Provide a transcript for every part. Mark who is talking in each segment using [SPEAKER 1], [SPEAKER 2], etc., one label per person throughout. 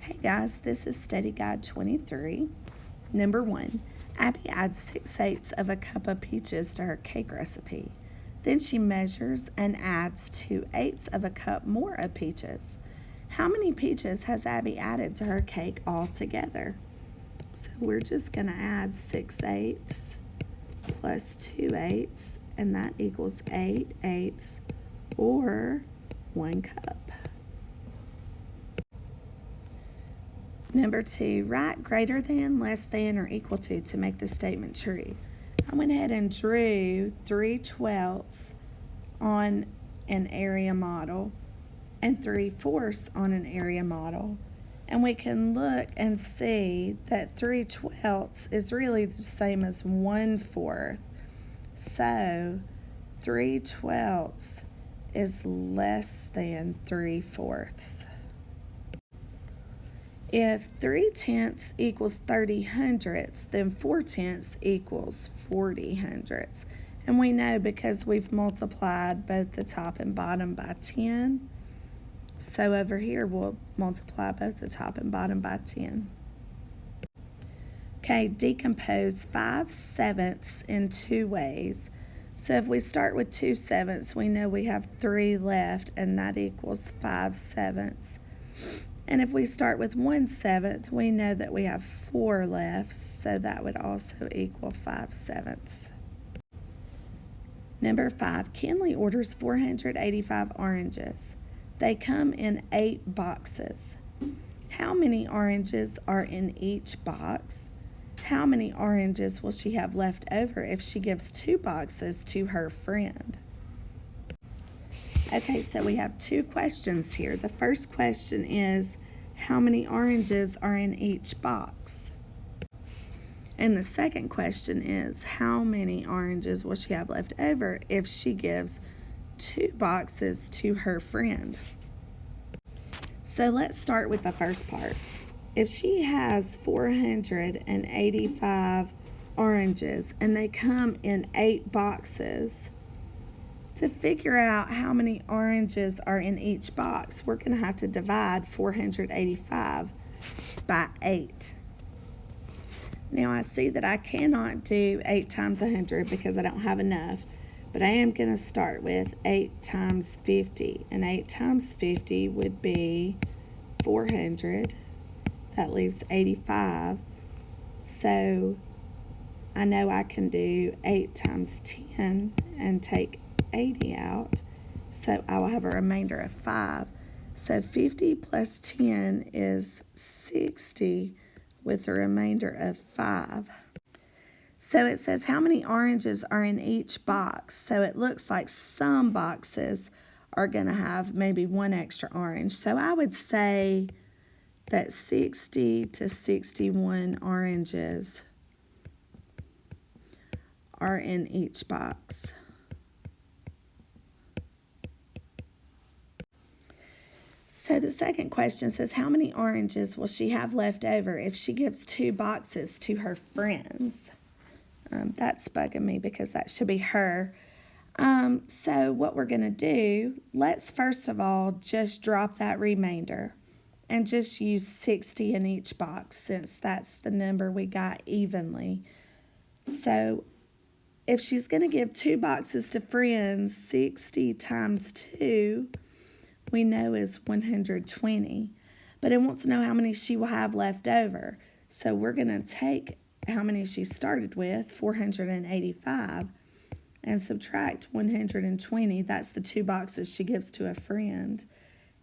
[SPEAKER 1] Hey guys, this is Study Guide 23. Number 1, Abby adds 6/8 of a cup of peaches to her cake recipe. Then she measures and adds 2/8 of a cup more of peaches. How many peaches has Abby added to her cake altogether? So we're just going to add 6/8 plus 2/8, and that equals 8/8, or 1 cup. Number 2, write greater than, less than, or equal to make the statement true. I went ahead and drew 3/12 on an area model and 3/4 on an area model. And we can look and see that 3/12 is really the same as 1/4. So 3/12 is less than 3/4. If 3/10 equals 30/100, then 4/10 equals 40/100. And we know because we've multiplied both the top and bottom by 10. So over here we'll multiply both the top and bottom by 10. Okay, decompose 5/7 in 2 ways. So if we start with 2/7, we know we have 3 left, and that equals 5/7. And if we start with 1/7, we know that we have 4 left, so that would also equal 5/7. Number 5, Kinley orders 485 oranges. They come in 8 boxes. How many oranges are in each box? How many oranges will she have left over if she gives 2 boxes to her friend? Okay, so we have 2 questions here. The first question is, how many oranges are in each box? And the second question is, how many oranges will she have left over if she gives 2 boxes to her friend? So let's start with the first part. If she has 485 oranges and they come in 8 boxes, to figure out how many oranges are in each box, we're going to have to divide 485 by 8. Now I see that I cannot do 8 times 100 because I don't have enough, but I am going to start with 8 times 50, and 8 times 50 would be 400. That leaves 85. So I know I can do 8 times 10 and take 80 out, so I will have a remainder of 5. So 50 plus 10 is 60 with a remainder of 5. So it says how many oranges are in each box. So it looks like some boxes are going to have maybe 1 extra orange. So I would say that 60 to 61 oranges are in each box. So the second question says, how many oranges will she have left over if she gives 2 boxes to her friends? That's bugging me because that should be her. So what we're going to do, let's first of all just drop that remainder and just use 60 in each box since that's the number we got evenly. So if she's going to give 2 boxes to friends, 60 times 2 we know is 120, but it wants to know how many she will have left over. So we're going to take how many she started with, 485, and subtract 120. That's the 2 boxes she gives to a friend,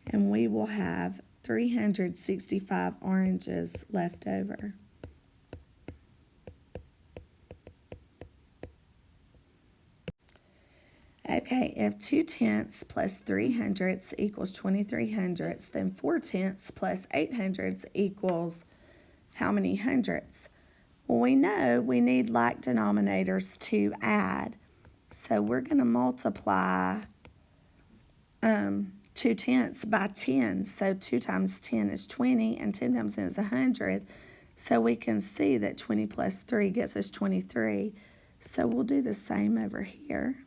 [SPEAKER 1] and we will have 365 oranges left over. Okay, if 2/10 plus 3/100 equals 23/100, then 4/10 plus 8/100 equals how many hundredths? Well, we know we need like denominators to add. So we're going to multiply 2/10 by 10. So 2 times 10 is 20, and 10 times 10 is 100. So we can see that 20 plus 3 gets us 23. So we'll do the same over here.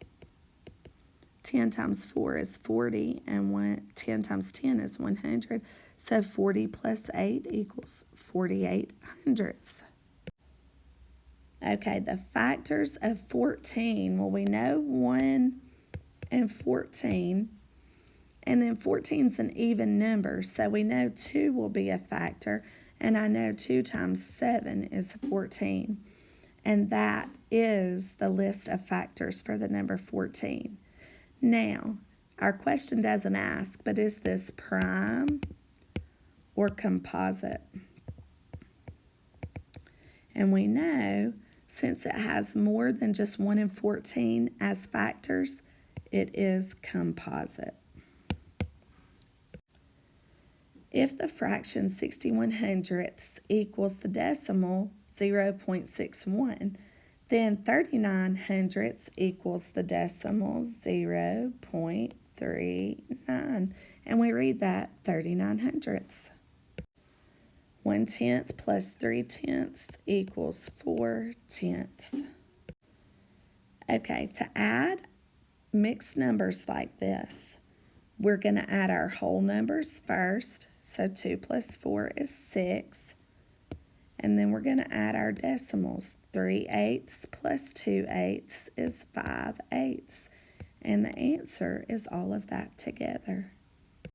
[SPEAKER 1] 10 times 4 is 40, and 10 times 10 is 100. So 40 plus 8 equals 48 hundredths. Okay, the factors of 14. Well, we know 1 and 14. And then 14 is an even number, so we know 2 will be a factor. And I know 2 times 7 is 14. And that is the list of factors for the number 14. Now, our question doesn't ask, but is this prime or composite? And we know since it has more than just 1 and 14 as factors, it is composite. If the fraction 61 hundredths equals the decimal 0.61, then 39 hundredths equals the decimal 0.39. And we read that 39 hundredths. 1/10 plus 3/10 equals 4/10. Okay, to add mixed numbers like this, we're going to add our whole numbers first. So 2 plus 4 is 6. And then we're going to add our decimals. 3/8 plus 2/8 is 5/8. And the answer is all of that together.